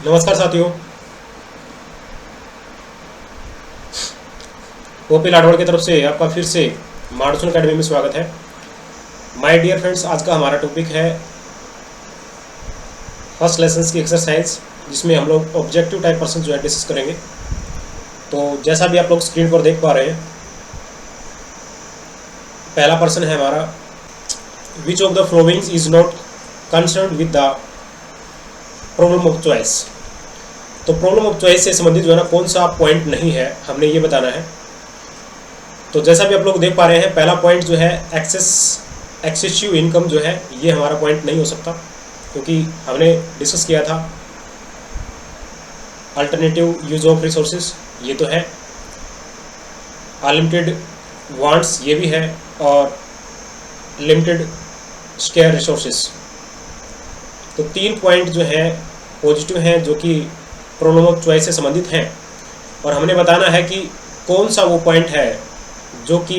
नमस्कार साथियों, ओपी लाडवाड़ की तरफ से आपका फिर से मार्डसन अकेडमी में स्वागत है। माय डियर फ्रेंड्स, आज का हमारा टॉपिक है फर्स्ट लेसन की एक्सरसाइज, जिसमें हम लोग ऑब्जेक्टिव टाइप पर्सन जो है डिस्कस करेंगे। तो जैसा भी आप लोग स्क्रीन पर देख पा रहे हैं, पहला पर्सन है हमारा, विच of the following is not concern with the problem of choice. तो प्रॉब्लम ऑफ चॉइस से संबंधित जो है ना कौन सा पॉइंट नहीं है, हमने ये बताना है। तो जैसा भी आप लोग देख पा रहे हैं, पहला पॉइंट जो है एक्सेसिव इनकम जो है, ये हमारा पॉइंट नहीं हो सकता, क्योंकि हमने डिस्कस किया था अल्टरनेटिव यूज ऑफ रिसोर्सेज, ये तो है। अनलिमिटेड वांट्स, ये भी है, और लिमिटेड स्केयर रिसोर्सेज। तो 3 पॉइंट जो है पॉजिटिव हैं, जो कि प्रॉब्लम ऑफ चॉइस से संबंधित हैं, और हमने बताना है कि कौन सा वो पॉइंट है जो कि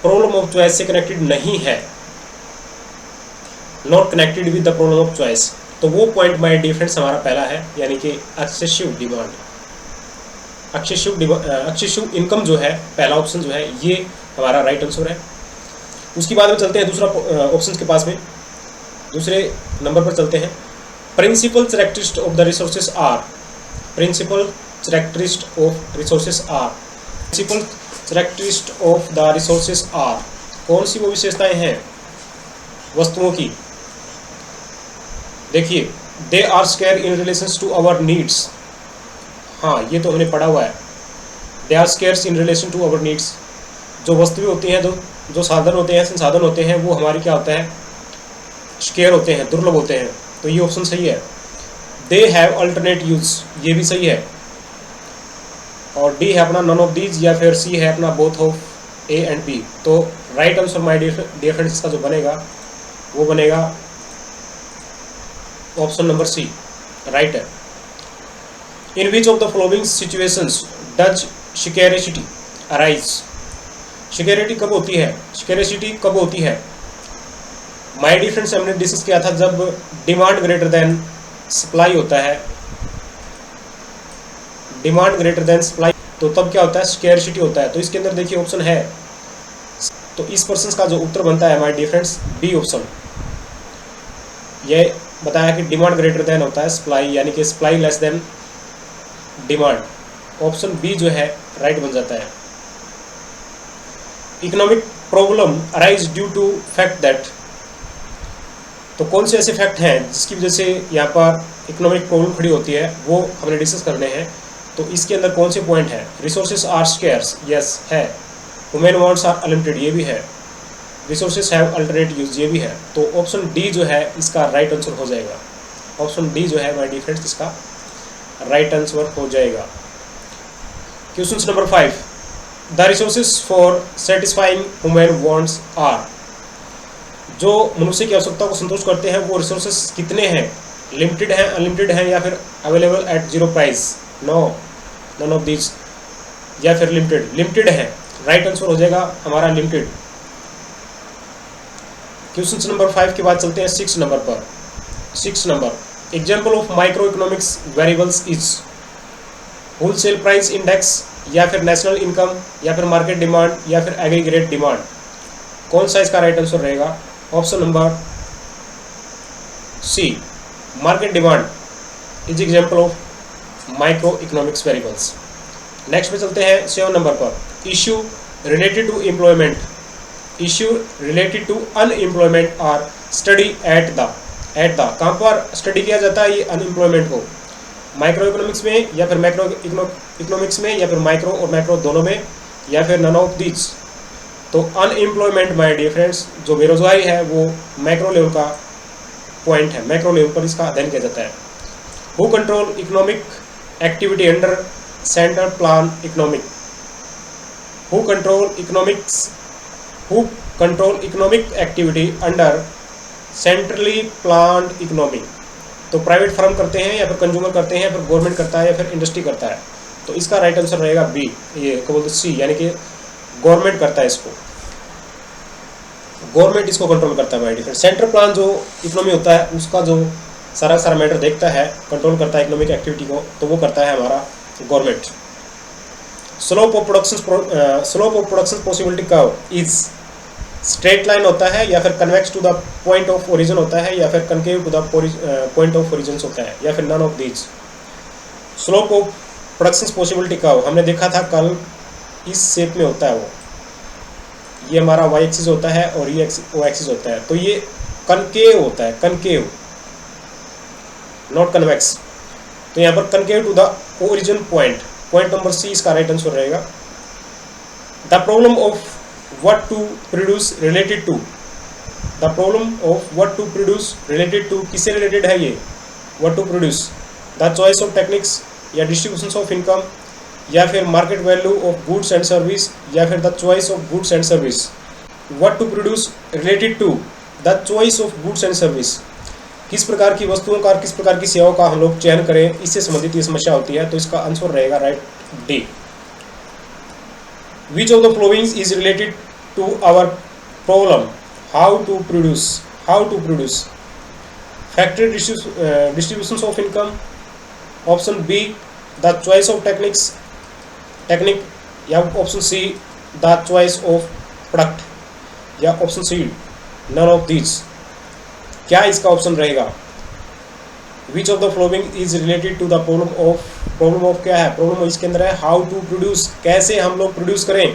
प्रॉब्लम ऑफ चॉइस से कनेक्टेड नहीं है, not connected with the problem of choice. तो वो पॉइंट माय डिफरेंस हमारा पहला है, यानी कि एक्सेसिव डिमांड, एक्सेसिव इनकम जो है, पहला ऑप्शन जो है ये हमारा राइट आंसर है। उसके बाद में चलते हैं दूसरा ऑप्शन के पास में, दूसरे नंबर पर चलते हैं। Principal characteristic of the resources are, principal characteristic of resources are, principal characteristic of the resources are, कौन सी वो विशेषताएं हैं वस्तुओं की? देखिए, they are scarce in relation to our needs. हाँ, ये तो हमने पढ़ा हुआ है, they are scarces in relation to our needs. जो वस्तुएं होती हैं, जो साधन होते हैं, संसाधन होते हैं, वो हमारी क्या होता है, स्केयर होते हैं, दुर्लभ होते हैं। तो ये ऑप्शन सही है। दे हैव अल्टरनेट यूज, ये भी सही है। और डी है अपना नन ऑफ दीज, या फिर सी है अपना both of A and B. तो right answer my dear friends का जो बनेगा वो बनेगा ऑप्शन नंबर सी, राइट है। In which of the following situations does scarcity arise. Scarcity कब होती है, स्कैरसिटी कब होती है? माय डियर फ्रेंड्स, हमने डिस्कस किया था जब डिमांड ग्रेटर देन सप्लाई होता है, डिमांड ग्रेटर देन सप्लाई, तो तब क्या होता है, स्कैरसिटी होता है। तो इसके अंदर देखिए ऑप्शन है, तो इस पर्सन का जो उत्तर बनता है my dear friends b option. ये बताया कि डिमांड ग्रेटर देन होता है सप्लाई, यानी कि supply less than demand. Option b जो है राइट बन जाता है। Economic problem arise due to fact that, तो कौन से ऐसे फैक्ट हैं जिसकी वजह से यहाँ पर इकोनॉमिक प्रॉब्लम खड़ी होती है, वो हमने डिस्कस करने हैं। तो इसके अंदर कौन से पॉइंट हैं? रिसोर्सेज आर स्केयर्स, यस है। वुमेन वांट्स आर अनलिमिटेड, ये भी है। रिसोर्सेज हैव अल्टरनेट यूज, ये भी है। तो ऑप्शन डी जो है इसका राइट आंसर हो जाएगा। ऑप्शन डी जो है माय डियर फ्रेंड्स इसका राइट आंसर हो जाएगा। Question number 5, the resources for satisfying women wants are, जो मनुष्य की आवश्यकता को संतुष्ट करते हैं वो रिसोर्सेज कितने हैं? लिमिटेड हैं, अनलिमिटेड हैं, या फिर available at 0 price? No, none of this, या फिर लिमिटेड? लिमिटेड है, राइट आंसर हो जाएगा हमारा लिमिटेड। क्वेश्चन नंबर 5 के बाद चलते हैं 6 नंबर पर। 6 number, example of micro economics variables is wholesale price index, या फिर नेशनल इनकम, या फिर मार्केट डिमांड, या फिर एग्रीगेट डिमांड। कौन सा इसका राइट आंसर रहेगा? Option number c, market demand is example of micro economics variables. Next पे चलते हैं 7 नंबर पर। Issue related to employment, issue related to unemployment are study at the कहाँ पर स्टडी किया जाता है ये अनएम्प्लॉयमेंट को? माइक्रो इकोनॉमिक्स में, या फिर मैक्रो इकोनॉमिक्स में, या फिर माइक्रो और मैक्रो दोनों में, या फिर नन ऑफ दीज। तो अनएम्प्लॉयमेंट माय डियर फ्रेंड्स, जो बेरोजगारी है, वो मैक्रो लेवल का पॉइंट है, मैक्रो लेवल पर इसका अध्ययन किया जाता है। Who control economic activity under central plan economic, who control economic activity under centrally plan economic. तो प्राइवेट फर्म करते हैं, या फिर कंज्यूमर करते हैं, या फिर गवर्नमेंट करता है, या फिर इंडस्ट्री करता है। तो इसका राइट आंसर रहेगा बी, ये क्या बोलते हैं, सी, यानी कि गवर्नमेंट करता है इसको। गवर्नमेंट इसको कंट्रोल करता है my dear friend. Central plan जो इकोनॉमी होता है उसका जो सारा मैटर देखता है, कंट्रोल करता है इकोनॉमिक एक्टिविटी को, तो वो करता है हमारा government. Slope of production possibility curve is straight line होता है, या फिर convex to the point of origin होता है, या फिर concave to the point of origin होता है, या फिर none of these. Slope of production possibility curve हमने देखा था कल, इस शेप में होता है वो, ये हमारा वाई एक्सिस होता है और ये ओ एक्सिस होता है, तो ये कनकेव होता है, कनकेव नॉट कन्वेक्स। तो यहाँ पर concave to the origin point, point number c इसका राइट आंसर रहेगा। The problem of what to produce related to, the problem of what to produce related to, किससे रिलेटेड है ये, what to produce, the choice of techniques या distribution of income, या फिर market value of goods and service, या फिर the choice of goods and service. What to produce related to the choice of goods and service, किस प्रकार की वस्तुओं का, किस प्रकार की सेवाओं का हम लोग चयन करें, इससे संबंधित ये समस्या होती है, तो इसका आंसर रहेगा right D. Which of the following is related to our problem, how to produce, factory distribution of income, option B the choice of technique, या option C the choice of product, या option C none of these. क्या इसका option रहेगा? Which of the following is related to the problem of क्या है, problem इसके अंदर है हाउ टू प्रोड्यूस, कैसे हम लोग प्रोड्यूस करें,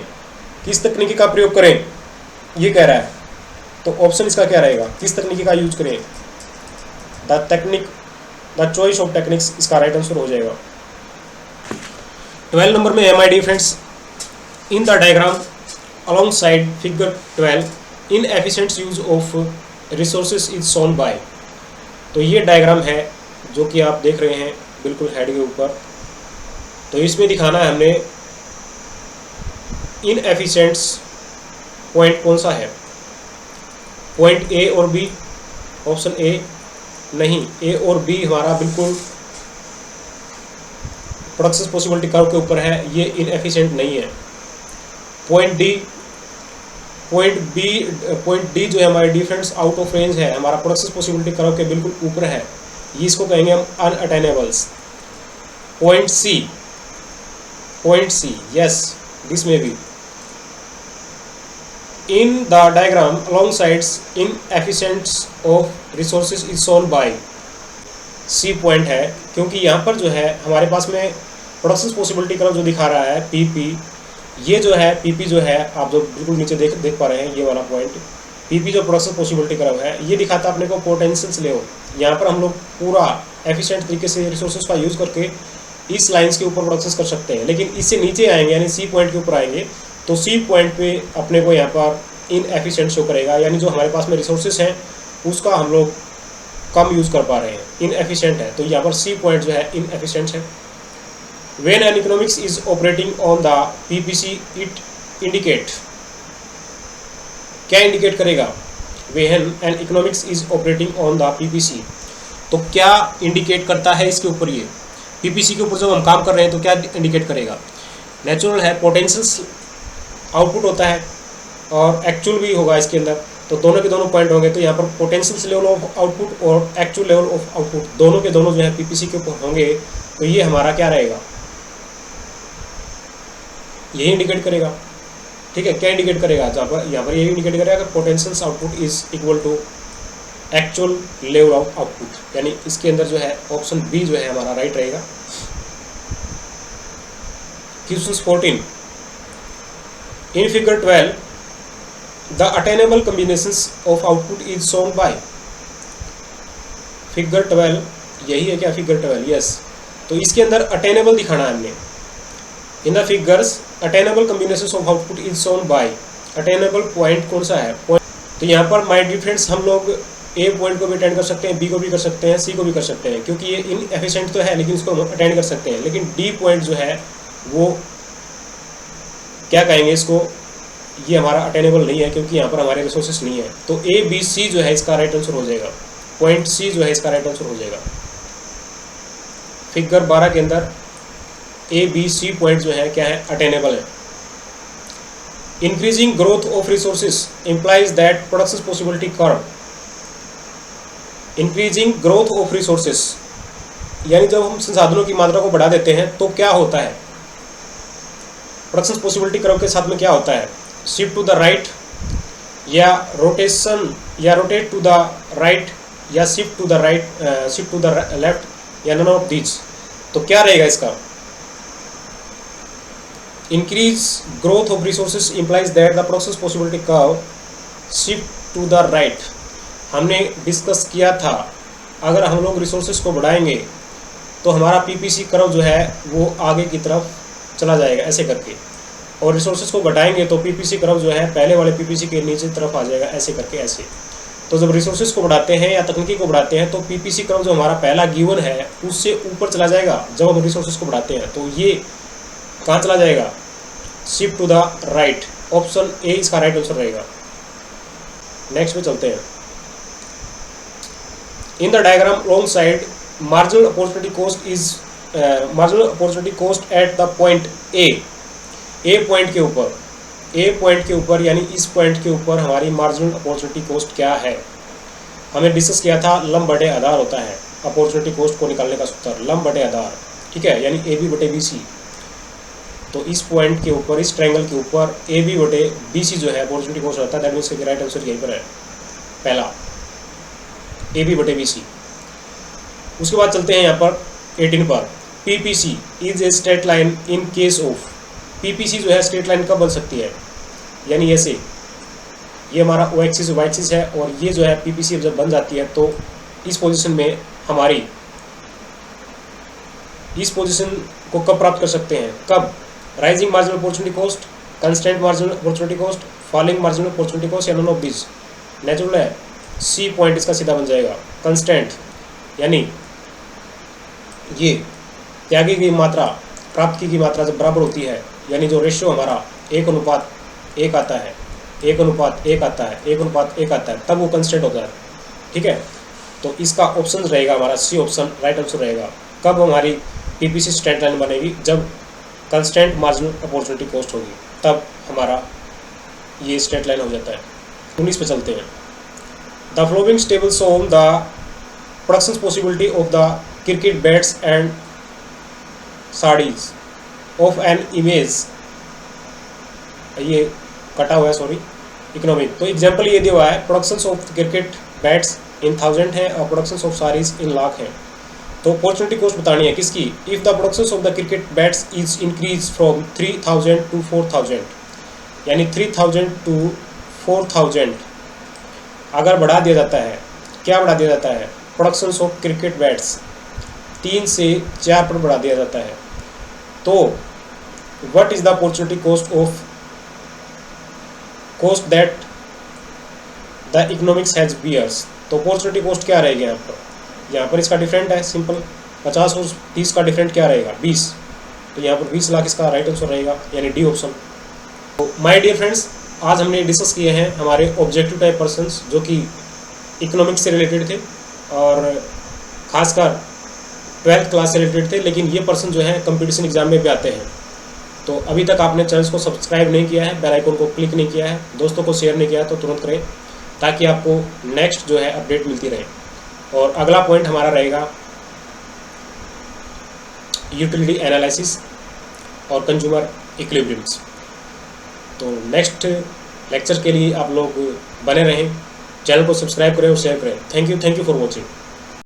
किस तकनीकी का प्रयोग करें, ये कह रहा है। तो ऑप्शन इसका क्या रहेगा, किस तकनीकी का यूज करें, द चॉइस ऑफ टेक्निक्स इसका राइट आंसर हो जाएगा। 12 नंबर में MID friends, in the diagram along side figure 12 in efficient use of resources is shown bye. तो ये डायग्राम है जो कि आप देख रहे हैं बिल्कुल हेड के ऊपर। तो इसमें दिखाना है हमने इन एफिशिएंट्स पॉइंट कौन सा है, पॉइंट ए और बी, ऑप्शन ए नहीं, ए और बी हमारा बिल्कुल प्रोडक्शन पॉसिबिलिटी कर्व के ऊपर है, ये इनएफिशिएंट नहीं है। पॉइंट डी जो है हमारे डिफरेंस आउट ऑफ रेंज है, हमारा प्रोडक्शन पॉसिबिलिटी कर्व के बिल्कुल ऊपर है, ये इसको कहेंगे हम unattainables. Point C yes this में भी in the diagram along sides in efficiency of resources is shown by, C point है, क्योंकि यहाँ पर जो है हमारे पास में प्रोडक्शन पॉसिबिलिटी कर्व जो दिखा रहा है पीपी, ये जो है पीपी जो है आप जो बिल्कुल नीचे देख पा रहे हैं, ये वाला पॉइंट पीपी जो प्रोडक्शन पॉसिबिलिटी कर्व है, ये दिखाता है अपने को पोटेंशियल्स ले। यहाँ पर हम लोग पूरा एफिशिएंट तरीके से रिसोर्सेज का यूज़ करके इस लाइंस के ऊपर प्रोडक्शन कर सकते हैं, लेकिन इससे नीचे आएंगे यानी सी पॉइंट के ऊपर आएंगे तो सी पॉइंट पे अपने को यहाँ पर इनएफिशिएंट शो करेगा, यानी जो हमारे पास में रिसोर्सेज हैं उसका हम लोग कम यूज़ कर पा रहे हैं, इनएफिशिएंट है। तो यहाँ पर सी पॉइंट जो है इनएफिशिएंट है। When an economics is operating on the PPC, it indicate, क्या इंडिकेट करेगा? When an economics is operating on the PPC, तो क्या इंडिकेट करता है इसके ऊपर, ये PPC के ऊपर जब हम काम कर रहे हैं तो क्या इंडिकेट करेगा? नेचुरल है, पोटेंशियल्स आउटपुट होता है और एक्चुअल भी होगा इसके अंदर, तो दोनों के दोनों पॉइंट होंगे। तो यहाँ पर पोटेंशियल्स लेवल ऑफ आउटपुट और एक्चुअल लेवल ऑफ आउटपुट दोनों के दोनों जो है PPC के ऊपर होंगे, तो ये हमारा क्या रहेगा, यही इंडिकेट करेगा। ठीक है, क्या इंडिकेट करेगा? जहाँ पर यहाँ पर यही इंडिकेट करेगा कि potentials output is equal to actual level of output, यानी इसके अंदर जो है ऑप्शन बी जो है हमारा राइट रहेगा। Question 14 in figure 12 the attainable combinations of output is shown bye. Figure 12 यही है क्या? Figure 12 yes. तो इसके अंदर अटेनेबल दिखाना है हमने। In the figures attainable combinations of output is shown bye. Attainable point कौन सा है? तो यहाँ पर माय डियर फ्रेंड्स हम लोग ए पॉइंट को भी अटेंड कर सकते हैं, बी को भी कर सकते हैं, सी को भी कर सकते हैं, क्योंकि ये इनएफिशिएंट तो है लेकिन इसको हम अटेंड कर सकते हैं। लेकिन डी पॉइंट जो है वो क्या कहेंगे इसको, ये हमारा अटेनेबल नहीं है क्योंकि यहाँ पर हमारे रिसोर्सेस नहीं है। तो ए बी सी जो है इसका राइट आंसर हो जाएगा। पॉइंट सी जो है इसका राइट आंसर हो जाएगा। फिगर 12 के अंदर ए बी सी पॉइंट जो है क्या है? अटेनेबल है। Increasing growth of resources implies that production possibility curve. Increasing growth of resources, यानी जब हम संसाधनों की मात्रा को बढ़ा देते हैं तो क्या होता है, प्रोडक्शन पॉसिबिलिटी कर्व के साथ में क्या होता है, शिफ्ट टू द राइट या रोटेशन या रोटेट टू द राइट या shift to the right shift to the left या नन ऑफ दीज। तो क्या रहेगा इसका, increase growth of resources implies that the production possibility curve shift to the right. हमने discuss किया था अगर हम लोग रिसोर्सेज को बढ़ाएंगे तो हमारा पीपीसी कर्व जो है वो आगे की तरफ चला जाएगा ऐसे करके, और रिसोर्सेज को घटाएंगे तो पीपीसी कर्व जो है पहले वाले पीपीसी के नीचे तरफ आ जाएगा ऐसे करके ऐसे। तो जब रिसोर्सेज को बढ़ाते हैं या तकनीकी को बढ़ाते हैं तो पीपीसी कर्व जो हमारा पहला गिवन है उससे ऊपर चला जाएगा जब हम रिसोर्सेज को बढ़ाते हैं। तो ये कहाँ चला जाएगा, shift to the right. Option A इसका राइट आंसर रहेगा। नेक्स्ट पे चलते हैं। In the diagram wrong side marginal opportunity cost is marginal opportunity cost at the point A point के ऊपर यानी इस पॉइंट के ऊपर हमारी मार्जिनल अपॉर्चुनिटी कोस्ट क्या है। हमें डिस्कस किया था लंब बटे आधार होता है अपॉर्चुनिटी कोस्ट को निकालने का सूत्र, लंब बटे आधार, ठीक है, यानी ए बी बटे बी सी। तो इस पॉइंट के ऊपर, इस ट्रायंगल के ऊपर ए बी बटे बी सी जो है अपॉर्चुनिटी कोस्ट होता है। दैट मीन्स कि राइट आंसर यहीं पर है पहला, ए बी बटे बी सी। उसके बाद चलते हैं यहाँ पर 18 पर। PPC is a straight line in case of, PPC जो है स्ट्रेट लाइन कब बन सकती है, यानी ऐसे, ये हमारा ओ एक्सिस वाई एक्सिस है और ये जो है पीपीसी जब बन जाती है तो इस पोजीशन में हमारी, इस पोजीशन को कब प्राप्त कर सकते हैं, कब, rising marginal opportunity cost, constant marginal opportunity cost, falling marginal opportunity cost या नन ऑफ दिस। नेचुरल है, सी पॉइंट इसका सीधा बन जाएगा। कंस्टेंट यानी ये त्यागी गई मात्रा प्राप्त की गई मात्रा जब बराबर होती है, यानी जो रेशियो हमारा 1:1 आता है, 1:1 आता है, 1:1 आता है, तब वो कंस्टेंट होता है, ठीक है। तो इसका ऑप्शन रहेगा हमारा सी ऑप्शन राइट आंसर रहेगा। कब हमारी पीपीसी स्ट्रेट लाइन बनेगी, जब कंस्टेंट मार्जिनल अपॉर्चुनिटी कॉस्ट होगी, तब हमारा ये स्ट्रेट लाइन हो जाता है। 19 पे चलते हैं। The flowing table show the production possibility of the cricket bats and saris of an image, ये कटा हुआ है सॉरी, इकोनॉमिक। तो एग्जाम्पल ये दिया हुआ है, production of cricket bats in 1000 है और production of saris in lakh है। तो अपॉर्चुनिटी कॉस्ट बतानी है किसकी, if the production of the cricket bats is increase from 3000 to 4000, यानी 3000 टू 4000 अगर बढ़ा दिया जाता है, क्या बढ़ा दिया जाता है, प्रोडक्शन ऑफ क्रिकेट बैट्स 3 से 4 पर बढ़ा दिया जाता है, तो what is the opportunity cost that the economics has bears. तो अपॉर्चुनिटी कॉस्ट क्या रहेगी यहाँ पर इसका डिफरेंट है, सिंपल 50 और 30 का डिफरेंट क्या रहेगा, 20। तो यहाँ पर 20 लाख इसका राइट आंसर रहेगा, यानी डी ऑप्शन। तो माय डियर फ्रेंड्स, आज हमने डिस्कस किए हैं हमारे ऑब्जेक्टिव टाइप पर्सन्स जो कि इकोनॉमिक्स से रिलेटेड थे और खासकर 12th क्लास से रिलेटेड थे, लेकिन ये पर्सन जो है कंपटीशन एग्जाम में भी आते हैं। तो अभी तक आपने चैनल को सब्सक्राइब नहीं किया है, बेल आइकन को क्लिक नहीं किया है, दोस्तों को शेयर नहीं किया है, तो तुरंत करें ताकि आपको नेक्स्ट जो है अपडेट मिलती रहे। और अगला पॉइंट हमारा रहेगा यूटिलिटी एनालिसिस और कंज्यूमर इक्विलिब्रियम्स। तो नेक्स्ट लेक्चर के लिए आप लोग बने रहें, चैनल को सब्सक्राइब करें और शेयर करें। Thank you for watching.